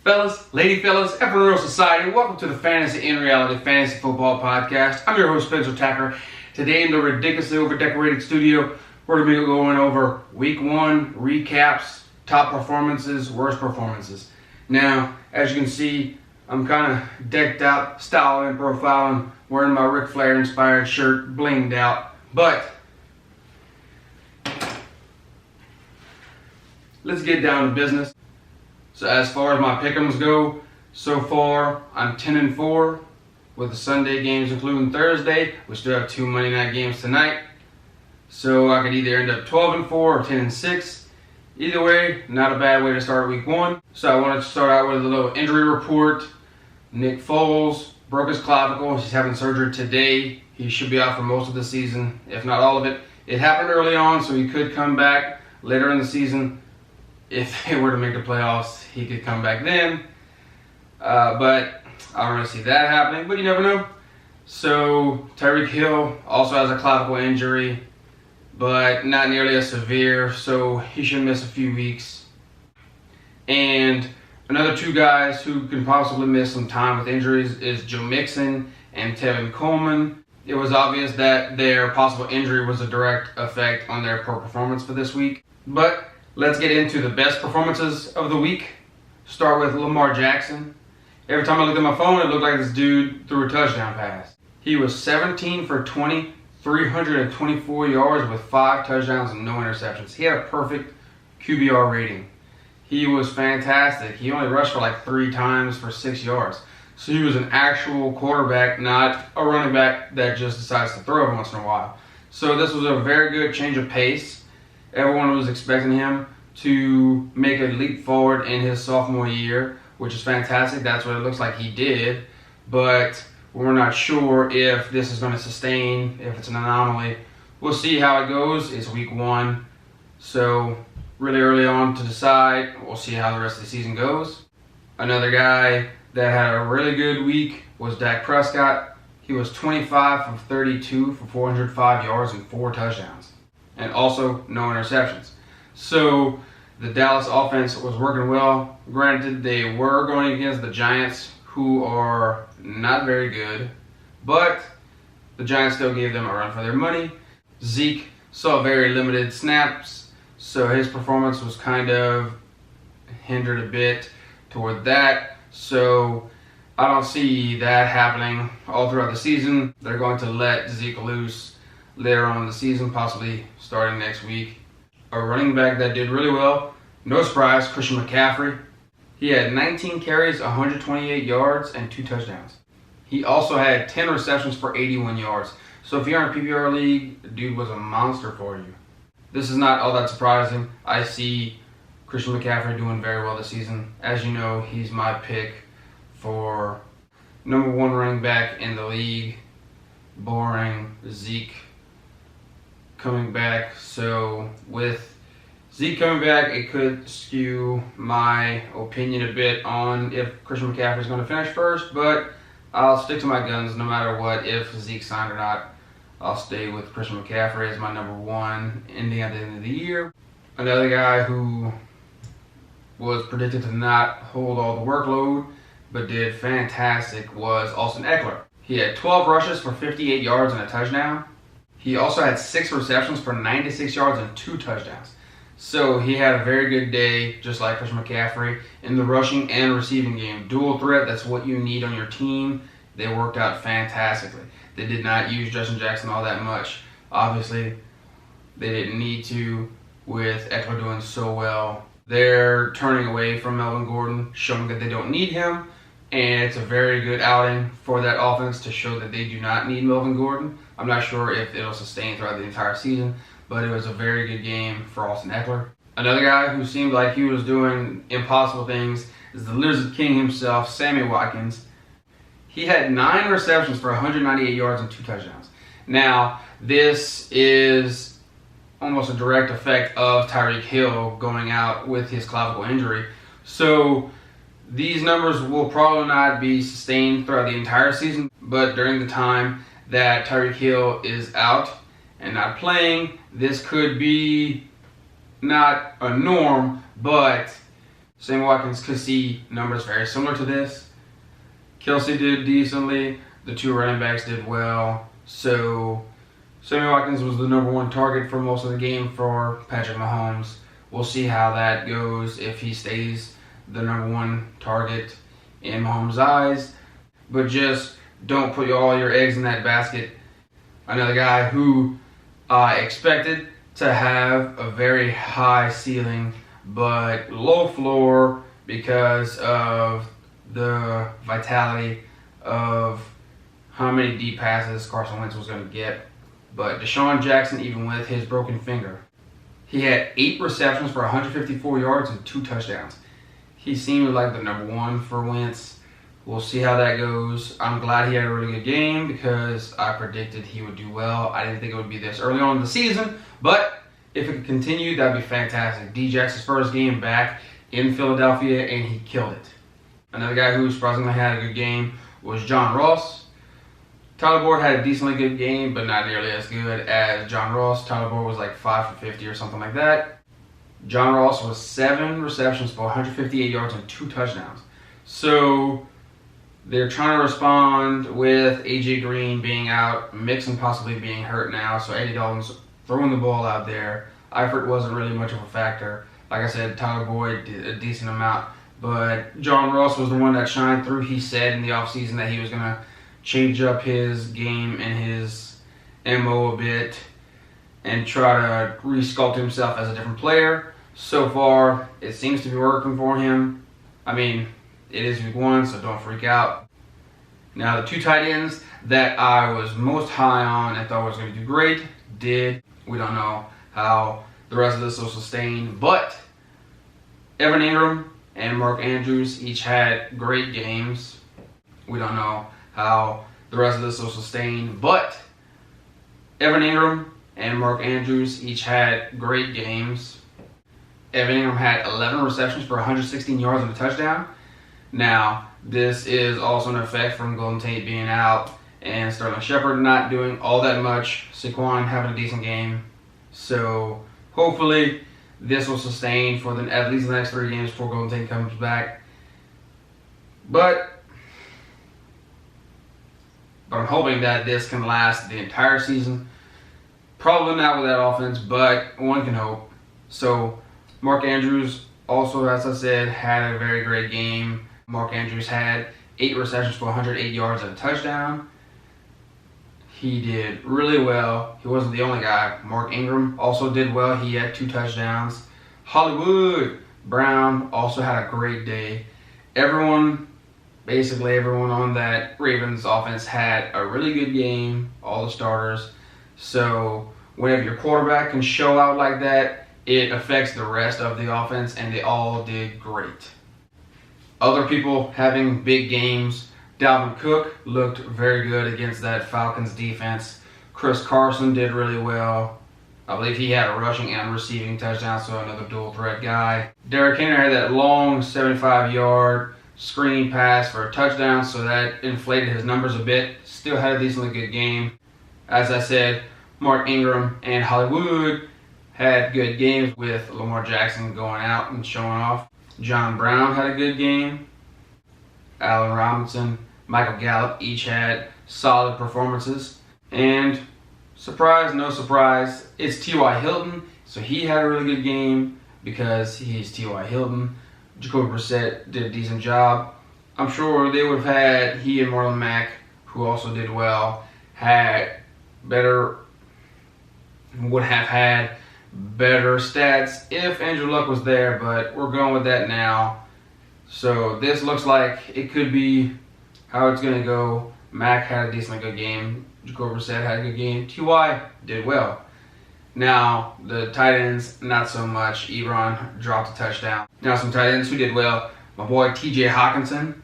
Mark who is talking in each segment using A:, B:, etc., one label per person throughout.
A: Fellas, lady fellas, Everreal Society, welcome to the Fantasy in Reality Fantasy Football Podcast. I'm your host, Spencer Tacker. Today in the ridiculously over-decorated studio, we're going to be going over Week 1 recaps, top performances, worst performances. Now, as you can see, I'm kind of decked out, styling, profiling, wearing my Ric Flair-inspired shirt, blinged out. But let's get down to business. So as far as my pick'ems go, so far I'm 10-4 with the Sunday games including Thursday. We still have 2 Monday night games tonight. So I could either end up 12-4 or 10-6. Either way, not a bad way to start week 1. So I wanted to start out with a little injury report. Nick Foles broke his clavicle. He's having surgery today. He should be out for most of the season, if not all of it. It happened early on, so he could come back later in the season. If they were to make the playoffs, he could come back then. But I don't really see that happening, but you never know. So Tyreek Hill also has a clavicle injury, but not nearly as severe, so he should miss a few weeks. And another 2 guys who can possibly miss some time with injuries is Joe Mixon and Tevin Coleman. It was obvious that their possible injury was a direct effect on their poor performance for this week. But let's get into the best performances of the week. Start with Lamar Jackson. Every time I looked at my phone, it looked like this dude threw a touchdown pass. He was 17 for 20, 324 yards with 5 touchdowns and no interceptions. He had a perfect QBR rating. He was fantastic. He only rushed for like 3 times for 6 yards. So he was an actual quarterback, not a running back that just decides to throw every once in a while. So this was a very good change of pace. Everyone was expecting him to make a leap forward in his sophomore year, which is fantastic. That's what it looks like he did. But we're not sure if this is going to sustain, if it's an anomaly. We'll see how it goes. It's week 1. So really early on to decide. We'll see how the rest of the season goes. Another guy that had a really good week was Dak Prescott. He was 25 of 32 for 405 yards and 4 touchdowns. And also no interceptions. So the Dallas offense was working well. Granted, they were going against the Giants, who are not very good, but the Giants still gave them a run for their money. Zeke saw very limited snaps, so his performance was kind of hindered a bit toward that. So I don't see that happening all throughout the season. They're going to let Zeke loose later on in the season, possibly starting next week. A running back that did really well, no surprise, Christian McCaffrey. He had 19 carries, 128 yards, and 2 touchdowns. He also had 10 receptions for 81 yards. So if you're in a PPR league, the dude was a monster for you. This is not all that surprising. I see Christian McCaffrey doing very well this season. As you know, he's my pick for number 1 running back in the league. Boring. Zeke coming back. So with Zeke coming back, it could skew my opinion a bit on if Christian McCaffrey is going to finish first, but I'll stick to my guns no matter what. If Zeke signed or not, I'll stay with Christian McCaffrey as my number 1 ending at the end of the year. Another guy who was predicted to not hold all the workload but did fantastic was Austin Eckler. He had 12 rushes for 58 yards and a touchdown. He also had 6 receptions for 96 yards and 2 touchdowns. So he had a very good day, just like Christian McCaffrey, in the rushing and receiving game. Dual threat, that's what you need on your team. They worked out fantastically. They did not use Justin Jackson all that much. Obviously, they didn't need to with Eckler doing so well. They're turning away from Melvin Gordon, showing that they don't need him. And it's a very good outing for that offense to show that they do not need Melvin Gordon. I'm not sure if it'll sustain throughout the entire season, but it was a very good game for Austin Eckler. Another guy who seemed like he was doing impossible things is the Lizard King himself, Sammy Watkins. He had 9 receptions for 198 yards and 2 touchdowns. Now, this is almost a direct effect of Tyreek Hill going out with his clavicle injury. So these numbers will probably not be sustained throughout the entire season, but during the time that Tyreek Hill is out and not playing, this could be not a norm, but Sammy Watkins could see numbers very similar to this. Kelsey did decently. The two running backs did well. So Sammy Watkins was the #1 target for most of the game for Patrick Mahomes. We'll see how that goes if he stays the #1 target in Mahomes' eyes. But just don't put all your eggs in that basket. Another guy who I expected to have a very high ceiling but low floor because of the vitality of how many deep passes Carson Wentz was going to get. But Deshaun Jackson, even with his broken finger, he had 8 receptions for 154 yards and 2 touchdowns. He seemed like the #1 for Wentz. We'll see how that goes. I'm glad he had a really good game because I predicted he would do well. I didn't think it would be this early on in the season, but if it could continue, that'd be fantastic. D-Jack's first game back in Philadelphia, and he killed it. Another guy who surprisingly had a good game was John Ross. Tyler Boyd had a decently good game, but not nearly as good as John Ross. Tyler Boyd was like 5 for 50 or something like that. John Ross was 7 receptions for 158 yards and 2 touchdowns. So they're trying to respond with A.J. Green being out, Mixon possibly being hurt now, so Andy Dalton's throwing the ball out there. Eifert wasn't really much of a factor. Like I said, Tyler Boyd did a decent amount, but John Ross was the one that shined through. He said in the offseason that he was going to change up his game and his MO a bit and try to re-sculpt himself as a different player. So far, it seems to be working for him. I mean, it is week 1, so don't freak out. Now, the 2 tight ends that I was most high on and thought was going to do great did. We don't know how the rest of this will sustain, but Evan Ingram and Mark Andrews each had great games. We don't know how the rest of this will sustain, but Evan Ingram and Mark Andrews each had great games. Evan Ingram had 11 receptions for 116 yards and a touchdown. Now, this is also an effect from Golden Tate being out and Sterling Shepard not doing all that much. Saquon having a decent game. So, hopefully, this will sustain for at least the next 3 games before Golden Tate comes back. But I'm hoping that this can last the entire season. Probably not with that offense, but one can hope. So, Mark Andrews also, as I said, had a very great game. Mark Andrews had 8 receptions for 108 yards and a touchdown. He did really well. He wasn't the only guy. Mark Ingram also did well. He had 2 touchdowns. Hollywood Brown also had a great day. Basically everyone on that Ravens offense had a really good game, all the starters. So whenever your quarterback can show out like that, it affects the rest of the offense, and they all did great. Other people having big games, Dalvin Cook looked very good against that Falcons defense. Chris Carson did really well. I believe he had a rushing and receiving touchdown, so another dual threat guy. Derrick Henry had that long 75-yard screen pass for a touchdown, so that inflated his numbers a bit. Still had a decently good game. As I said, Mark Ingram and Hollywood had good games with Lamar Jackson going out and showing off. John Brown had a good game. Allen Robinson, Michael Gallup each had solid performances. And surprise, no surprise, it's T.Y. Hilton. So he had a really good game because he's T.Y. Hilton. Jacoby Brissett did a decent job. I'm sure they would have had, he and Marlon Mack, who also did well, would have had better stats if Andrew Luck was there, but we're going with that now. So this looks like it could be how it's going to go. Mack had a decently good game. Jacoby Brissett had a good game. T.Y. did well. Now, the tight ends, not so much. Ebron dropped a touchdown. Now, some tight ends who did well. My boy T.J. Hawkinson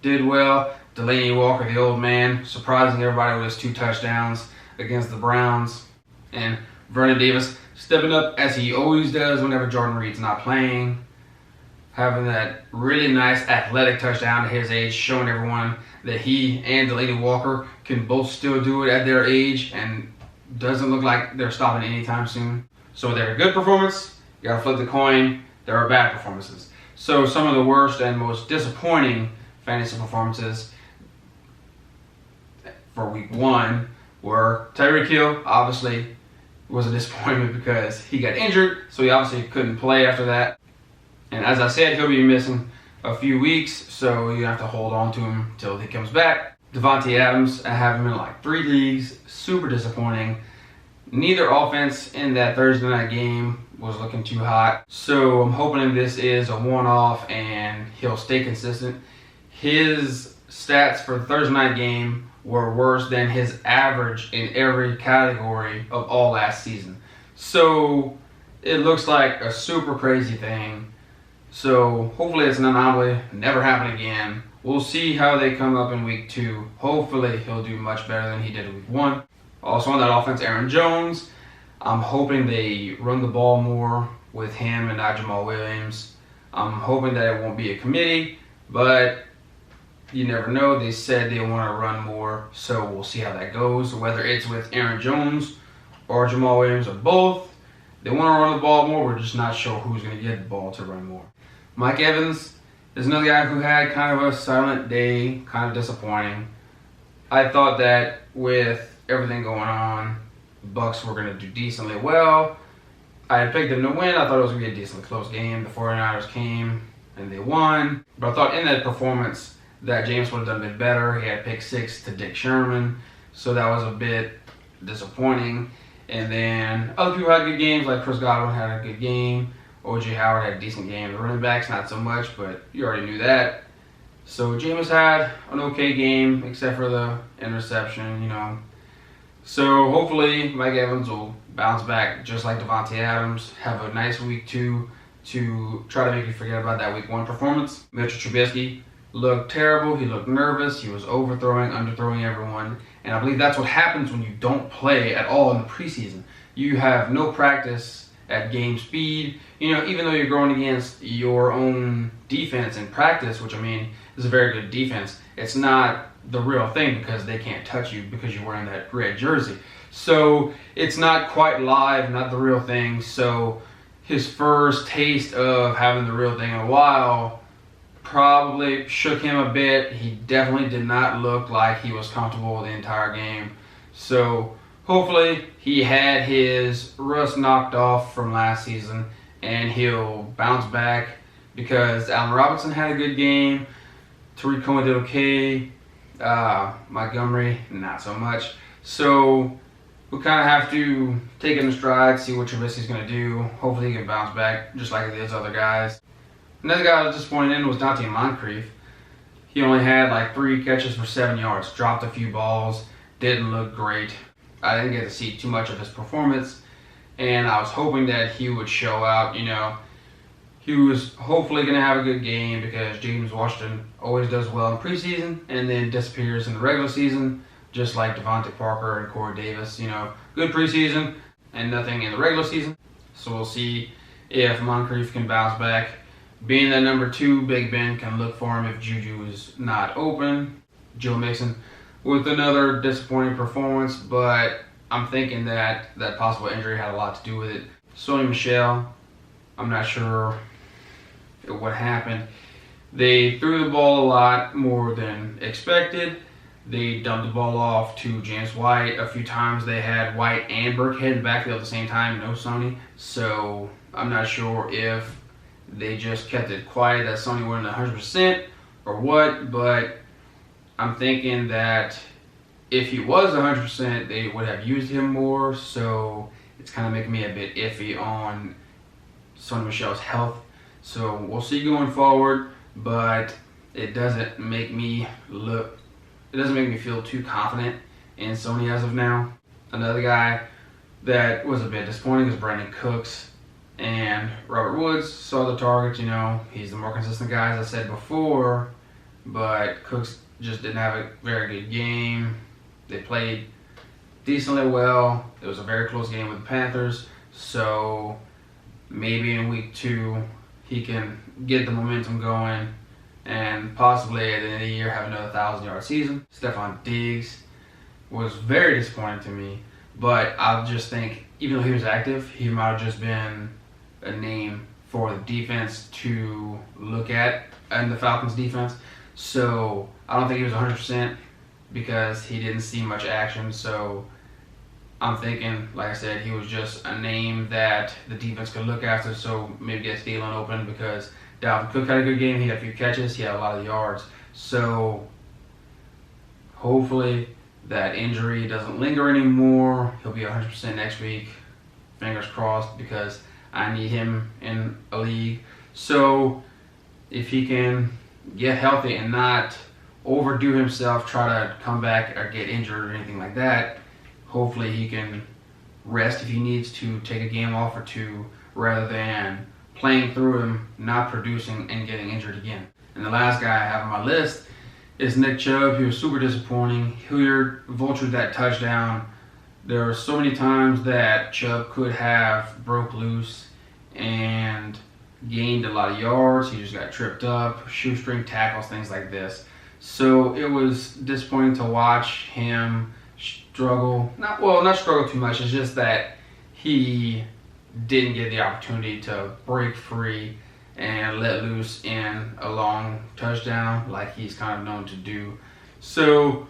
A: did well. Delaney Walker, the old man, surprising everybody with his 2 touchdowns against the Browns. And Vernon Davis stepping up as he always does whenever Jordan Reed's not playing. Having that really nice athletic touchdown at his age, showing everyone that he and Delaney Walker can both still do it at their age and doesn't look like they're stopping anytime soon. So they're a good performance. You gotta flip the coin. There are bad performances. So some of the worst and most disappointing fantasy performances for week 1 were Tyreek Hill. Obviously was a disappointment because he got injured, so he obviously couldn't play after that. And as I said, he'll be missing a few weeks, so you have to hold on to him till he comes back. Davante Adams, I have him in like 3 leagues. Super disappointing. Neither offense in that Thursday night game was looking too hot, so I'm hoping this is a one-off and he'll stay consistent. His stats for the Thursday night game were worse than his average in every category of all last season. So it looks like a super crazy thing. So hopefully it's an anomaly, never happen again. We'll see how they come up in week 2. Hopefully he'll do much better than he did in week 1. Also on that offense, Aaron Jones. I'm hoping they run the ball more with him and not Jamal Williams. I'm hoping that it won't be a committee, but you never know. They said they want to run more, so we'll see how that goes. Whether it's with Aaron Jones or Jamal Williams or both, they want to run the ball more. We're just not sure who's going to get the ball to run more. Mike Evans is another guy who had kind of a silent day, kind of disappointing. I thought that with everything going on, the Bucks were going to do decently well. I had picked them to win. I thought it was going to be a decently close game. The 49ers came and they won. But I thought in that performance that James would have done a bit better. He had pick 6 to Dick Sherman, so that was a bit disappointing. And then other people had good games, like Chris Godwin had a good game. O.J. Howard had a decent game. The running backs, not so much, but you already knew that. So James had an okay game, except for the interception, you know. So hopefully Mike Evans will bounce back just like Davante Adams, have a nice week 2 to try to make you forget about that week 1 performance. Mitchell Trubisky looked terrible. He looked nervous. He was overthrowing, underthrowing everyone. And I believe that's what happens when you don't play at all in the preseason. You have no practice at game speed. You know, even though you're going against your own defense in practice, which I mean is a very good defense, it's not the real thing because they can't touch you because you're wearing that red jersey. So it's not quite live, not the real thing. So his first taste of having the real thing in a while probably shook him a bit. He definitely did not look like he was comfortable the entire game. So hopefully he had his rust knocked off from last season and he'll bounce back because Allen Robinson had a good game. Tariq Cohen did okay. Montgomery, not so much. So we'll kind of have to take it in stride, see what Trubisky's going to do. Hopefully he can bounce back just like these other guys. Another guy I was disappointed in was Dante Moncrief. He only had like 3 catches for 7 yards, dropped a few balls, didn't look great. I didn't get to see too much of his performance, and I was hoping that he would show out, you know. He was hopefully going to have a good game because James Washington always does well in preseason and then disappears in the regular season, just like Devontae Parker and Corey Davis. You know, good preseason and nothing in the regular season. So we'll see if Moncrief can bounce back. Being that number 2, Big Ben can look for him if Juju is not open. Joe Mixon with another disappointing performance, but I'm thinking that that possible injury had a lot to do with it. Sony Michel, I'm not sure what happened. They threw the ball a lot more than expected. They dumped the ball off to James White a few times. They had White and Burkhead in the backfield at the same time, no Sony. So I'm not sure if they just kept it quiet that Sony wasn't 100% or what, but I'm thinking that if he was 100%, they would have used him more. So it's kind of making me a bit iffy on Sony Michel's health. So we'll see going forward, but it doesn't make me feel too confident in Sony as of now. Another guy that was a bit disappointing was Brandon Cooks, and Robert Woods saw the target. You know, he's the more consistent guy, as I said before, but Cooks just didn't have a very good game. They played decently well. It was a very close game with the Panthers, so maybe in week 2 he can get the momentum going and possibly at the end of the year have another 1,000-yard season. Stephon Diggs was very disappointing to me, but I just think even though he was active, he might have just been a name for the defense to look at and the Falcons defense. So I don't think he was 100% because he didn't see much action. So I'm thinking, like I said, he was just a name that the defense could look after, so maybe get Thielen open, because Dalvin Cook had a good game. He had a few catches. He had a lot of yards. So hopefully that injury doesn't linger anymore. He'll be 100% next week. Fingers crossed, because I need him in a league. So if he can get healthy and not overdo himself, try to come back or get injured or anything like that, hopefully he can rest if he needs to, take a game off or two, rather than playing through him, not producing, and getting injured again. And the last guy I have on my list is Nick Chubb. He was super disappointing. Hilliard vultured that touchdown. There were so many times that Chubb could have broke loose and gained a lot of yards. He just got tripped up, shoestring tackles, things like this. So it was disappointing to watch him struggle. Not struggle too much. It's just that he didn't get the opportunity to break free and let loose in a long touchdown like he's kind of known to do. So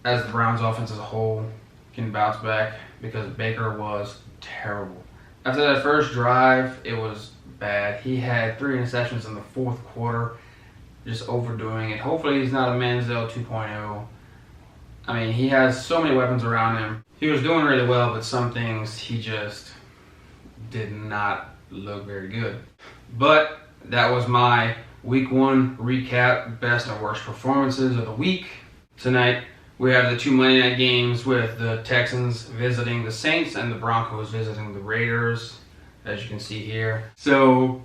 A: as the Browns offense as a whole can bounce back, because Baker was terrible. After that first drive, it was bad. He had 3 interceptions in the fourth quarter, just overdoing it. Hopefully he's not a Manziel 2.0. I mean, he has so many weapons around him. He was doing really well, but some things he just did not look very good. But that was my week 1 recap, best and worst performances of the week. Tonight we have the 2 Monday night games, with the Texans visiting the Saints and the Broncos visiting the Raiders, as you can see here. So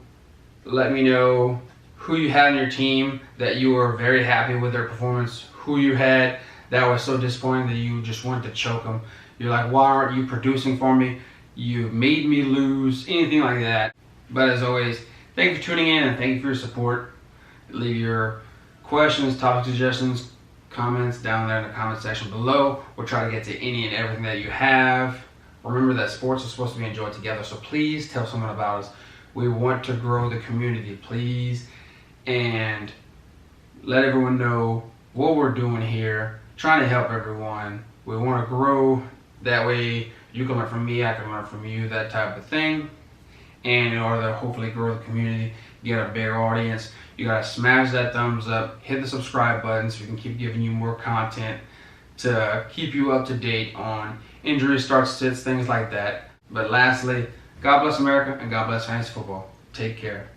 A: let me know who you had on your team that you were very happy with their performance, who you had that was so disappointing that you just wanted to choke them. You're like, why aren't you producing for me? You made me lose, anything like that. But as always, thank you for tuning in, and thank you for your support. Leave your questions, topic suggestions, comments down there in the comment section below. We'll try to get to any and everything that you have. Remember that sports is supposed to be enjoyed together, so please tell someone about us. We want to grow the community, please, and let everyone know what we're doing here, trying to help everyone. We want to grow. That way you can learn from me, I can learn from you, that type of thing. And in order to hopefully grow the community, get a bigger audience, you gotta smash that thumbs up, hit the subscribe button so we can keep giving you more content to keep you up to date on injuries, starts, sits, things like that. But lastly, God bless America and God bless fantasy football. Take care.